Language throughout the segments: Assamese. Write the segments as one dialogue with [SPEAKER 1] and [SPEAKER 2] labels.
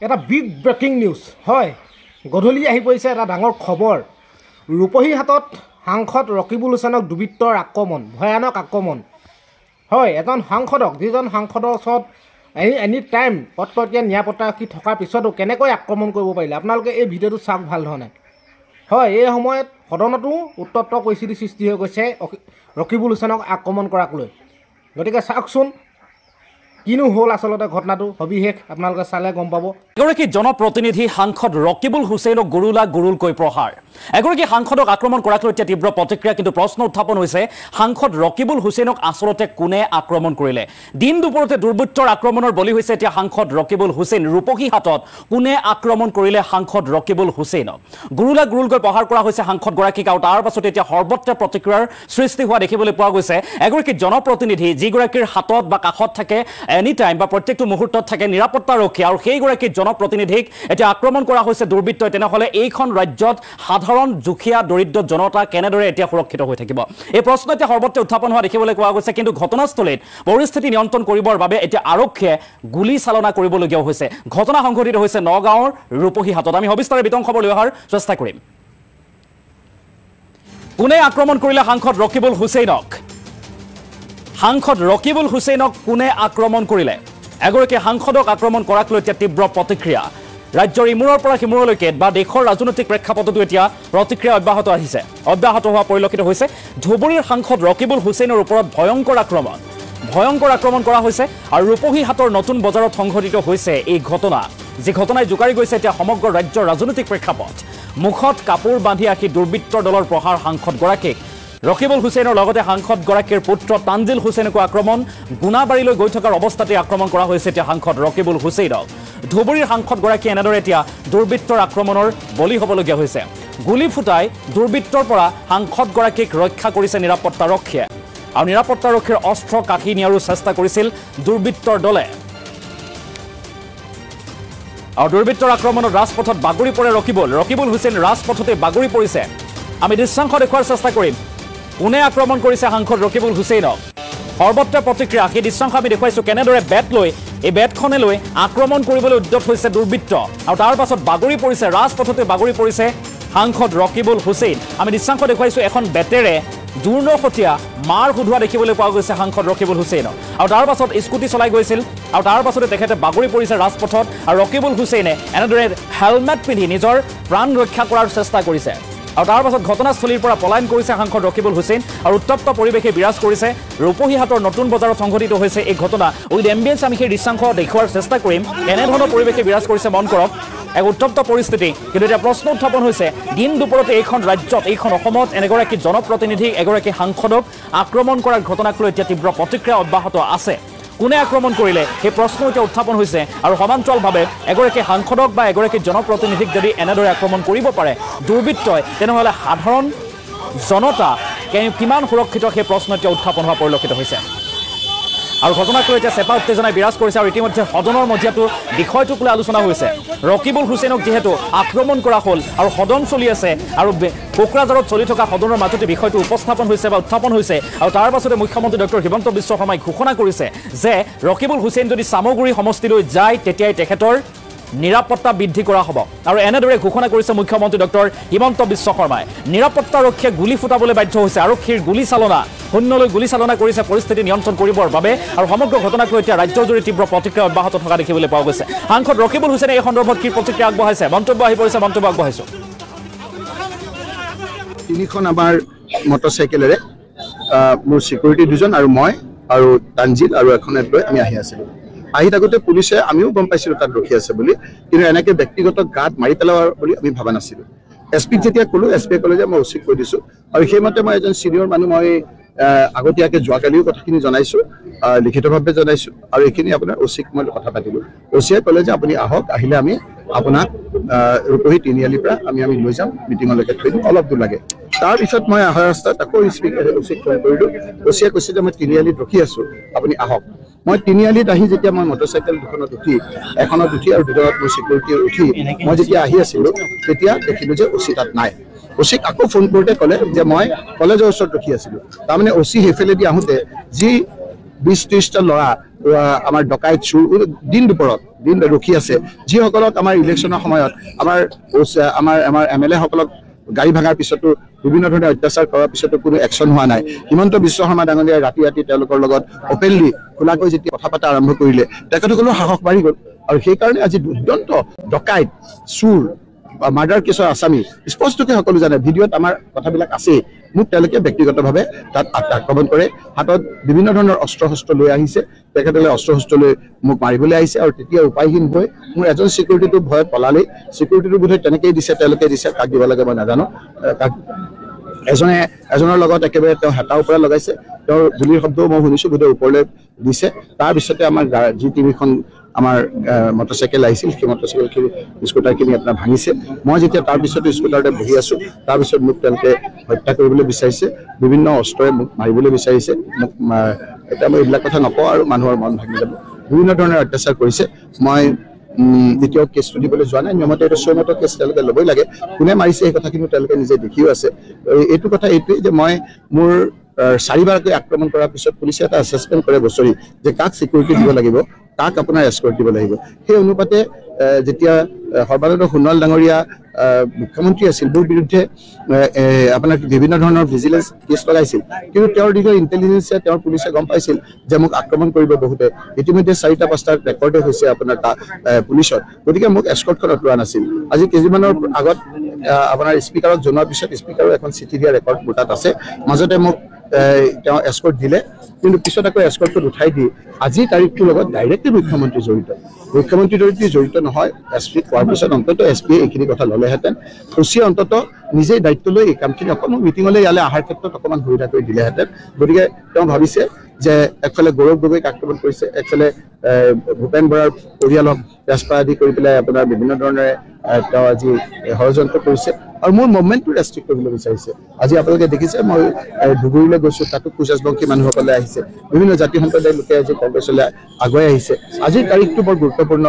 [SPEAKER 1] এটা বিগ ব্ৰেকিং নিউজ হয় গধূলি আহি পৰিছে এটা ডাঙৰ খবৰ ৰূপহীহাটত সাংসদ ৰকিবুল হুছেইনক দুৰ্বৃত্তৰ আক্ৰমণ ভয়ানক আক্ৰমণ হয় এজন সাংসদক যিজন সাংসদৰ ওচৰত এনি টাইম কটকটীয়া নিৰাপত্তাৰক্ষী থকাৰ পিছতো কেনেকৈ আক্ৰমণ কৰিব পাৰিলে আপোনালোকে এই ভিডিঅ'টো চাওক ভাল ধৰণে হয় এই সময়ত সদনতো উত্তপ্ত পৰিস্থিতি সৃষ্টি হৈ গৈছে ৰকিবুল হুছেইনক আক্ৰমণ কৰাক লৈ গতিকে চাওকচোন কিনো হল আসলতে ঘটনাটো সবিশেষ আপোনালোকে চালে গম পাব
[SPEAKER 2] এগৰাকী জনপ্ৰতিনিধি সাংসদ ৰকিবুল হুছেইনক গুৰুলকৈ প্ৰহাৰ এগৰাকী সাংসদক আক্ৰমণ কৰাক লৈ তীব্ৰ প্ৰতিক্ৰিয়া কিন্তু প্ৰশ্ন উত্থাপন হৈছে সাংসদ ৰকিবুল হুছেইনক আসলতে কোনে আক্ৰমণ কৰিলে দিন দুপৰতে দুৰ্বৃত্তৰ আক্ৰমণৰ বলি হৈছে এতিয়া সাংসদ ৰকিবুল হুছেইন ৰূপহীহাটত কোনে আক্ৰমণ কৰিলে সাংসদ ৰকিবুল হুছেইনক গুৰুলকৈ প্ৰহাৰ কৰা হৈছে সাংসদ গৰাকীক আৰু তাৰ পাছত এতিয়া সৰ্বত্ৰ প্ৰতিক্ৰিয়াৰ সৃষ্টি হোৱা দেখিবলৈ পোৱা গৈছে এগৰাকী জনপ্ৰতিনিধি যিগৰাকীৰ হাতত বা কাষত থাকে এনি টাইম বা প্ৰত্যেকটো মুহূৰ্তত থাকে নিৰাপত্তাৰক্ষী আৰু সেইগৰাকী জনপ্ৰতিনিধিক এতিয়া আক্ৰমণ কৰা হৈছে দুৰ্বৃত্তই তেনেহলে এইখন ৰাজ্যত সাধাৰণ দুখীয়া দৰিদ্ৰ জনতা কেনেদৰে এতিয়া সুৰক্ষিত হৈ থাকিব এই প্ৰশ্ন এতিয়া সৰ্বত্ৰ উত্থাপন হোৱা দেখিবলৈ পোৱা গৈছে কিন্তু ঘটনাস্থলীত পৰিস্থিতি নিয়ন্ত্ৰণ কৰিবৰ বাবে এতিয়া আৰক্ষীয়ে গুলী চালনা কৰিবলগীয়া হৈছে ঘটনা সংঘটিত হৈছে নগাঁৱৰ ৰূপহীহাটত আমি সবিস্তাৰে বিতং খবৰ লৈ অহাৰ চেষ্টা কৰিম কোনে আক্ৰমণ কৰিলে সাংসদ ৰকিবুল হুছেইনক সাংসদ ৰকিবুল হুছেইনক কোনে আক্ৰমণ কৰিলে এগৰাকী সাংসদক আক্ৰমণ কৰাক লৈ এতিয়া তীব্ৰ প্ৰতিক্ৰিয়া ৰাজ্যৰ ইমূৰৰ পৰা সিমূৰলৈকে বা দেশৰ ৰাজনৈতিক প্ৰেক্ষাপটতো এতিয়া প্ৰতিক্ৰিয়া অব্যাহত হোৱা পৰিলক্ষিত হৈছে ধুবুৰীৰ সাংসদ ৰকিবুল হুছেইনৰ ওপৰত ভয়ংকৰ আক্ৰমণ কৰা হৈছে আৰু ৰূপহীহাটৰ নতুন বজাৰত সংঘটিত হৈছে এই ঘটনা যি ঘটনাই জোকাৰি গৈছে এতিয়া সমগ্ৰ ৰাজ্যৰ ৰাজনৈতিক প্ৰেক্ষাপট মুখত কাপোৰ বান্ধি আহি দুৰ্বৃত্তৰ দলৰ প্ৰহাৰ সাংসদগৰাকীক ৰকিবুল হুছেইনৰ লগতে সাংসদগৰাকীৰ পুত্ৰ তানজিল হুছেইনকো আক্ৰমণ গুণাবাৰীলৈ গৈ থকাৰ অৱস্থাতে আক্ৰমণ কৰা হৈছে এতিয়া সাংসদ ৰকিবুল হুছেইনক ধুবুৰীৰ সাংসদগৰাকী এনেদৰে এতিয়া দুৰ্বৃত্তৰ আক্ৰমণৰ বলি হ'বলগীয়া হৈছে গুলী ফুটাই দুৰ্বৃত্তৰ পৰা সাংসদগৰাকীক ৰক্ষা কৰিছে নিৰাপত্তাৰক্ষীয়ে আৰু নিৰাপত্তাৰক্ষীৰ অস্ত্ৰ কাঢ়ি নিয়াৰো চেষ্টা কৰিছিল দুৰ্বৃত্তৰ দলে আৰু দুৰ্বৃত্তৰ আক্ৰমণত ৰাজপথত বাগৰি পৰে ৰকিবুল হুছেইন ৰাজপথতে বাগৰি পৰিছে আমি দৃশ্যাংশ দেখুৱাৰ চেষ্টা কৰিম কোনে আক্ৰমণ কৰিছে সাংসদ ৰকিবুল হুছেইনক সৰ্বত্ৰ প্ৰতিক্ৰিয়া সেই দৃশ্যাংশ আমি দেখুৱাইছোঁ কেনেদৰে বেট লৈ এই বেটখনে লৈ আক্ৰমণ কৰিবলৈ উদ্যত হৈছে দুৰ্বৃত্ত আৰু তাৰ পাছত বাগৰি পৰিছে ৰাজপথতে বাগৰি পৰিছে সাংসদ ৰকিবুল হুছেইন আমি দৃশ্যাংশ দেখুৱাইছোঁ এখন বেটেৰে দুৰ্নখতীয়া মাৰ সোধোৱা দেখিবলৈ পোৱা গৈছে সাংসদ ৰকিবুল হুছেইনক আৰু তাৰ পাছত স্কুটি চলাই গৈছিল আৰু তাৰ পাছতে তেখেতে বাগৰি পৰিছে ৰাজপথত আৰু ৰকিবুল হুছেইনে এনেদৰে হেলমেট পিন্ধি নিজৰ প্ৰাণ ৰক্ষা কৰাৰ চেষ্টা কৰিছে আৰু তাৰ পাছত ঘটনাস্থলীৰ পৰা পলায়ন কৰিছে সাংসদ ৰকিবুল হুছেইন আৰু উত্তপ্ত পৰিৱেশে বিৰাজ কৰিছে ৰূপহীহাটৰ নতুন বজাৰত সংঘটিত হৈছে এই ঘটনা উইথ এম্বিয়েন্স আমি সেই দৃশ্যাংশ দেখুৱাৰ চেষ্টা কৰিম এনেধৰণৰ পৰিৱেশে বিৰাজ কৰিছে মন কৰক এক উত্তপ্ত পৰিস্থিতি কিন্তু এতিয়া প্ৰশ্ন উত্থাপন হৈছে দিন দুপৰতে এইখন ৰাজ্যত এইখন অসমত এগৰাকী জনপ্ৰতিনিধিক এগৰাকী সাংসদক আক্ৰমণ কৰাৰ ঘটনাক লৈ এতিয়া তীব্ৰ প্ৰতিক্ৰিয়া অব্যাহত আছে কোনে আক্ৰমণ কৰিলে সেই প্ৰশ্ন এতিয়া উত্থাপন হৈছে আৰু সমান্তৰালভাৱে এগৰাকী সাংসদক বা এগৰাকী জনপ্ৰতিনিধিক যদি এনেদৰে আক্ৰমণ কৰিব পাৰে দুৰ্বৃত্তই তেনেহ'লে সাধাৰণ জনতা কিমান সুৰক্ষিত সেই প্ৰশ্ন এতিয়া উত্থাপন হোৱা পৰিলক্ষিত হৈছে আৰু ঘটনাক লৈ এতিয়া চেপা উত্তেজনাই বিৰাজ কৰিছে আৰু ইতিমধ্যে সদনৰ মজিয়াটো বিষয়টোক লৈ আলোচনা হৈছে ৰকিবুল হুছেইনক যিহেতু আক্ৰমণ কৰা হ'ল আৰু সদন চলি আছে আৰু কোকৰাঝাৰত চলি থকা সদনৰ মাজতে বিষয়টো উপস্থাপন হৈছে বা উত্থাপন হৈছে আৰু তাৰ পাছতে মুখ্যমন্ত্ৰী ডক্টৰ হিমন্ত বিশ্ব শৰ্মাই ঘোষণা কৰিছে যে ৰকিবুল হুছেইন যদি চামগুৰি সমষ্টিলৈ যায় তেতিয়াই তেখেতৰ নিৰাপত্তা বৃদ্ধি কৰা হ'ব আৰু এনেদৰে ঘোষণা কৰিছে মুখ্যমন্ত্ৰী ডক্টৰ হিমন্ত বিশ্ব শৰ্মাই নিৰাপত্তাৰক্ষীয়ে গুলী ফুটাবলৈ বাধ্য হৈছে আৰক্ষীৰ শূন্যলৈ গুলী চালনা কৰিছে পৰিস্থিতি নিয়ন্ত্ৰণ কৰিবৰ বাবে আৰু সমগ্ৰ ঘটনাক লৈ এতিয়া ৰাজ্যৰ জুৰি তীব্ৰ প্ৰতিক্ৰিয়া অব্যাহত থকা দেখিবলৈ পোৱা গৈছে সাংসদ ৰকিবুল হুছেইনে এই সন্দৰ্ভত কি প্ৰতিক্ৰিয়া আগবঢ়াইছে মন্তব্য আহি পৰিছে মন্তব্য আগবঢ়াইছোঁ
[SPEAKER 3] তিনিখন আমাৰ মটৰচাইকেলেৰে মোৰ চিকিউৰিটি দুজন আৰু মই আৰু তানজিল আৰু এখনত লৈ আমি আহি আছিলোঁ আহি থাকোঁতে পুলিচে আমিও গম পাইছিলোঁ তাত ৰখি আছে বুলি কিন্তু এনেকৈ ব্যক্তিগত গাত মাৰি পেলোৱাৰ বুলি আমি ভবা নাছিলোঁ এছপিক যেতিয়া ক'লোঁ এছপিয়ে ক'লে যে মই অচিক কৈ দিছোঁ আৰু সেইমতে মই এজন ছিনিয়ৰ মানুহ মই আগতীয়াকৈ যোৱাকালিও কথাখিনি জনাইছোঁ লিখিতভাৱে জনাইছোঁ আৰু এইখিনি আপোনাৰ অচিক মই কথা পাতিলোঁ অচিয়ে ক'লে যে আপুনি আহক আহিলে আমি আপোনাক ৰূপহী তিনিআলিৰ পৰা আমি লৈ যাম মিটিঙলৈকে থৈ দিম অলপ দূৰ লাগে তাৰপিছত মই অহা ৰাস্তাত আকৌ অচিক ফোন কৰিলোঁ অচিয়ে কৈছে যে মই তিনিআলিত ৰখি আছোঁ আপুনি আহক মই তিনিআলিত আহি যেতিয়া মই মটৰচাইকেল দুখনত উঠি এখনত উঠি আৰু দুজনত মই চিকিউৰিটি উঠি মই যেতিয়া আহি আছিলোঁ তেতিয়া দেখিলোঁ যে অচি তাত নাই অচিক আকৌ ফোন কৰোঁতে ক'লে যে মই কলেজৰ ওচৰত ৰখি আছিলোঁ তাৰমানে অচি সেইফালেদি আহোঁতে যি 20-30টা ল'ৰা আমাৰ ডকাইত চুৰ দিন দুপৰত দিন ৰখি আছে, যিসকলক আমাৰ ইলেকশ্যনৰ সময়ত আমাৰ MLA সকলক গাড়ী ভাঙাৰ পিছতো বিভিন্ন ধৰণে অত্যাচাৰ কৰাৰ পিছতো কোনো একশ্যন হোৱা নাই। হিমন্ত বিশ্ব শৰ্মা ডাঙৰীয়াই ৰাতি ৰাতি তেওঁলোকৰ লগত অপেনলি খোলাকৈ যেতিয়া কথা পতা আৰম্ভ কৰিলে তেখেতসকলৰ সাহস বাঢ়ি গ'ল, আৰু সেইকাৰণে আজি দুৰ্দান্ত ডকাইত চুৰ মাৰ্ডাৰ কেছৰ আসামী স্পষ্টকৈ সকলো জানে, ভিডিঅ'ত আমাৰ কথাবিলাক আছেই। মোক তেওঁলোকে ব্যক্তিগতভাৱে তাত আক্ৰমণ কৰে, হাতত বিভিন্ন ধৰণৰ অস্ত্ৰ শস্ত্ৰ লৈ আহিছে, তেখেতসকলে অস্ত্ৰ শস্ত্ৰ লৈ মোক মাৰিবলৈ আহিছে, আৰু তেতিয়া উপায়হীন হৈ মোৰ এজন চিকিউৰিটিটো ভয়ত পলালেই। চিকিউৰিটিটো বোধহয় তেনেকেই দিছে, তেওঁলোকে দিছে, কাক দিব লাগে মই নাজানো। এজনৰ লগত একেবাৰে তেওঁ হেতাৰ ওপৰত লগাইছে, তেওঁৰ গুলিৰ শব্দও মই শুনিছোঁ, বোধহয় ওপৰলৈ দিছে। তাৰপিছতে আমাৰ G3খন আমাৰ মটৰচাইকেল আহিছিল, সেই মটৰচাইকেলখিনি স্কুটাৰখিনি আপোনাৰ ভাঙিছে। মই যেতিয়া তাৰপিছতো স্কুটাৰতে বহি আছোঁ, তাৰপিছত মোক তেওঁলোকে হত্যা কৰিবলৈ বিচাৰিছে, বিভিন্ন অস্ত্ৰৰে মোক মাৰিবলৈ বিচাৰিছে। মোক এতিয়া মই এইবিলাক কথা নকওঁ আৰু মানুহৰ মন ভাঙি যাব। বিভিন্ন ধৰণৰ অত্যাচাৰ কৰিছে। মই এতিয়াও কেছটো দিবলৈ যোৱা নাই, নিয়মতে এইটো চৌমতৰ কেছ তেওঁলোকে ল'বই লাগে। কোনে মাৰিছে সেই কথাখিনি তেওঁলোকে নিজে দেখিও আছে। এইটো কথা এইটোৱেই যে মই মোৰ 4বাৰকৈ আক্ৰমণ কৰাৰ পিছত পুলিচে এটা এছেছমেণ্ট কৰে বছৰি যে কাক চিকিউৰিটি দিব লাগিব, কাক আপোনাৰ এস্কৰ্ট দিব লাগিব। সেই অনুপাতে যেতিয়া সৰ্বানন্দ সোণোৱাল ডাঙৰীয়া মুখ্যমন্ত্ৰী আছিল, মোৰ বিৰুদ্ধে আপোনাৰ বিভিন্ন ধৰণৰ ভিজিলেন্স কেছ লগাইছিল, কিন্তু তেওঁৰ দিনৰ ইণ্টেলিজেন্সে তেওঁৰ পুলিচে গম পাইছিল যে মোক আক্ৰমণ কৰিব বহুতে। ইতিমধ্যে 4টা-5টা ৰেকৰ্ডে হৈছে আপোনাৰ পুলিচৰ, গতিকে মোক এস্কৰ্টখনত লোৱা নাছিল। আজি কেইদিনমানৰ আগত আপোনাৰ স্পীকাৰক জনোৱাৰ পিছত স্পীকাৰৰ এখন চিঠি দিয়া ৰেকৰ্ড মোৰ তাত আছে। মাজতে মোক তেওঁ এস্কৰ্ট দিলে, কিন্তু পিছত আকৌ এস্কৰ্টটো উঠাই দি আজিৰ তাৰিখটোৰ লগত ডাইৰেক্টলি মুখ্যমন্ত্ৰী জড়িত। মুখ্যমন্ত্ৰী জড়িত নহয়, SP কোৱাৰ পিছত অন্ততঃ SP এইখিনি কথা ল'লেহেঁতেন। খুচিয়ে অন্ততঃ নিজেই দায়িত্ব লৈ এই কামখিনি অকণমান মিটিঙলৈ ইয়ালৈ অহাৰ ক্ষেত্ৰত অকণমান সুবিধা কৰি দিলেহেঁতেন। গতিকে তেওঁ ভাবিছে যে একফালে গৌৰৱ গগৈক আক্ৰমণ কৰিছে, একফালে ভূপেন বৰাৰ পৰিয়ালক তেজপাত আদি কৰি পেলাই আপোনাৰ বিভিন্ন ধৰণেৰে তেওঁ আজি ষড়যন্ত্ৰ কৰিছে, আৰু মোৰ মুভমেণ্টটো ৰেষ্ট্ৰিক্ট কৰিবলৈ বিচাৰিছে। আজি আপোনালোকে দেখিছে মই ধুবুৰীলৈ গৈছোঁ, তাতো কোচ-ৰাজবংশী মানুহসকলে আহিছে, বিভিন্ন জাতি সম্প্ৰদায়ৰ লোকে আজি কংগ্ৰেছলৈ আগুৱাই আহিছে। আজিৰ তাৰিখটো বৰ গুৰুত্বপূৰ্ণ।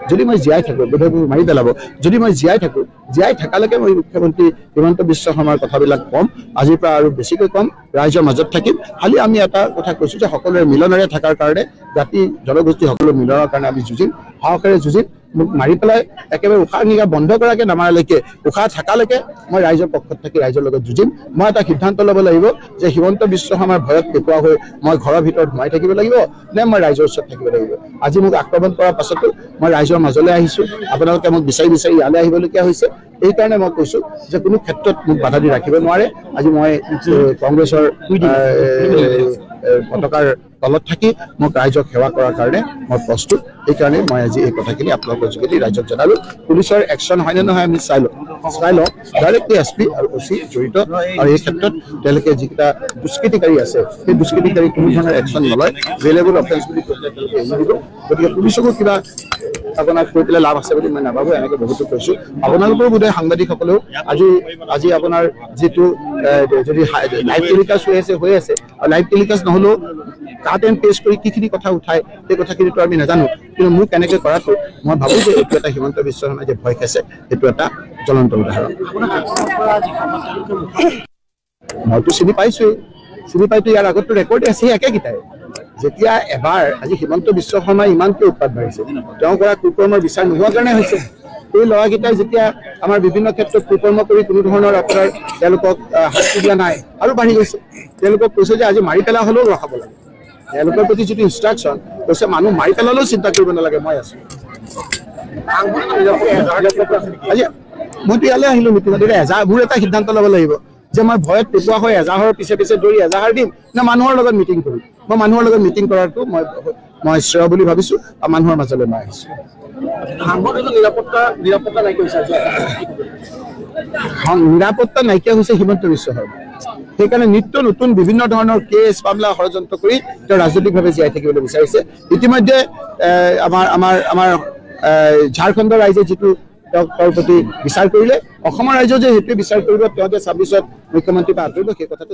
[SPEAKER 3] যদি মই জীয়াই থাকোঁ, বোধহয় মোক মাৰি পেলাব, যদি মই জীয়াই থাকোঁ, জীয়াই থকালৈকে মই মুখ্যমন্ত্ৰী হিমন্ত বিশ্ব শৰ্মাৰ কথাবিলাক ক'ম, আজিৰ পৰা আৰু বেছিকৈ ক'ম, ৰাইজৰ মাজত থাকিম। খালি আমি এটা কথা কৈছোঁ যে সকলোৰে মিলনেৰে থকাৰ কাৰণে, জাতি জনগোষ্ঠী সকলো মিলনৰ কাৰণে আমি যুঁজিম, সাহসেৰে যুঁজিম। মোক মাৰি পেলাই একেবাৰে উশাহ নিশাহ বন্ধ কৰাকৈ নামাৰালৈকে, উশাহ থকালৈকে মই ৰাইজৰ পক্ষত থাকি ৰাইজৰ লগত যুঁজিম। মই এটা সিদ্ধান্ত ল'ব লাগিব যে হিমন্ত বিশ্ব শৰ্মাৰ ভয়ত কেঁকুৱা হৈ মই ঘৰৰ ভিতৰত সোমাই থাকিব লাগিব নে মই ৰাইজৰ ওচৰত থাকিব লাগিব। আজি মোক আক্ৰমণ কৰাৰ পাছতো মই ৰাইজৰ মাজলৈ আহিছোঁ, আপোনালোকে মোক বিচাৰি বিচাৰি ইয়ালৈ আহিবলগীয়া হৈছে। এইকাৰণে মই কৈছোঁ যে কোনো ক্ষেত্ৰত মোক বাধা দি ৰাখিব নোৱাৰে। আজি মই কংগ্ৰেছৰ পতাকাৰ তলত থাকি মোক ৰাইজক সেৱা কৰাৰ কাৰণে মই প্ৰস্তুত। সেইকাৰণে মই আজি এই কথাখিনি আপোনালোকৰ যোগেদি ৰাইজক জনালোঁ। পুলিচৰ একশ্যন হয়নে নহয় আমি চাই লওঁ। ডাইৰেক্টলি SP আৰু OC জড়িত, আৰু এই ক্ষেত্ৰত তেওঁলোকে যিকেইটা দুষ্কৃতিকাৰী আছে সেই দুষ্কৃতিকাৰী কোনো ধৰণৰ একশ্যন নলয়, ভেৰিয়েবল অফেন্স বুলি কৈ পেলাই তেওঁলোকে এৰি দিব। গতিকে পুলিচকো কিবা আপোনাক কৈ পেলাই লাভ আছে বুলি মই নাভাবোঁ, এনেকৈ বহুতো কৈছোঁ। আপোনালোকৰ বোধহয় সাংবাদিকসকলেও আজি আপোনাৰ যিটো যদি লাইভ টেলিকাষ্ট হৈ আছে, লাইভ টেলিকাষ্ট নহ'লেও কাট এণ্ড পেষ্ট কৰি কিখিনি কথা উঠায় সেই কথাখিনিতো আমি নাজানো, কিন্তু মোক কেনেকৈ কৰাটো মই ভাবোঁ যে এইটো এটা হিমন্ত বিশ্ব শৰ্মাই যে ভয় খাইছে সেইটো এটা জ্বলন্ত উদাহৰণ। মইতো চিনি পাইছোঁৱেই, চিনি পাইতো ইয়াৰ আগতো ৰেকৰ্ড আছে একেকেইটাই। যেতিয়া এবাৰ আজি হিমন্ত বিশ্ব শৰ্মাই ইমানকৈ উৎপাত বাঢ়িছে, তেওঁ কৰা কুকৰ্মৰ বিচাৰ নোহোৱাৰ কাৰণে হৈছে। এই ল'ৰাকেইটাই যেতিয়া আমাৰ বিভিন্ন ক্ষেত্ৰত কুকৰ্ম কৰি কোনো ধৰণৰ আপোনাৰ তেওঁলোকক শাস্তি দিয়া নাই, আৰু বাঢ়ি গৈছে। তেওঁলোকক কৈছে যে আজি মাৰি পেলা হ'লেও ৰখাব লাগে। তেওঁলোকৰ প্ৰতি যিটো ইনষ্ট্ৰাকশ্যন কৈছে, মানুহ মাৰি পেলালেও চিন্তা কৰিব নালাগে, মই আছোঁ। আজি মইতো ইয়ালৈ আহিলোঁ মিটিঙত, মোৰ এটা সিদ্ধান্ত ল'ব লাগিব যে মই ভয়ত পেটোৱা হৈ এজাহাৰৰ পিছে পিছে দৌৰি এজাহাৰ দিম নে মানুহৰ লগত মিটিং কৰিম। মই মানুহৰ লগত মিটিং কৰাটো মই শ্ৰেয় বুলি ভাবিছোঁ, আৰু মানুহৰ মাজলৈ মই আহিছোঁ। নিৰাপত্তা নাইকিয়া হৈছে হিমন্ত বিশ্ব শৰ্মা। সেইকাৰণে নিত্য নতুন বিভিন্ন ধৰণৰ কেছ মামলা ষড়যন্ত্ৰ কৰি তেওঁ ৰাজনৈতিকভাৱে জীয়াই থাকিবলৈ বিচাৰিছে। ইতিমধ্যে আমাৰ ঝাৰখণ্ডৰ ৰাইজে যিটো তেওঁৰ প্ৰতি বিচাৰ কৰিলে, অসমৰ ৰাইজেও যে সেইটোৱে বিচাৰ কৰিব, তেওঁ যে 26ত মুখ্যমন্ত্ৰীৰ পৰা আঁতৰিব সেই কথাটো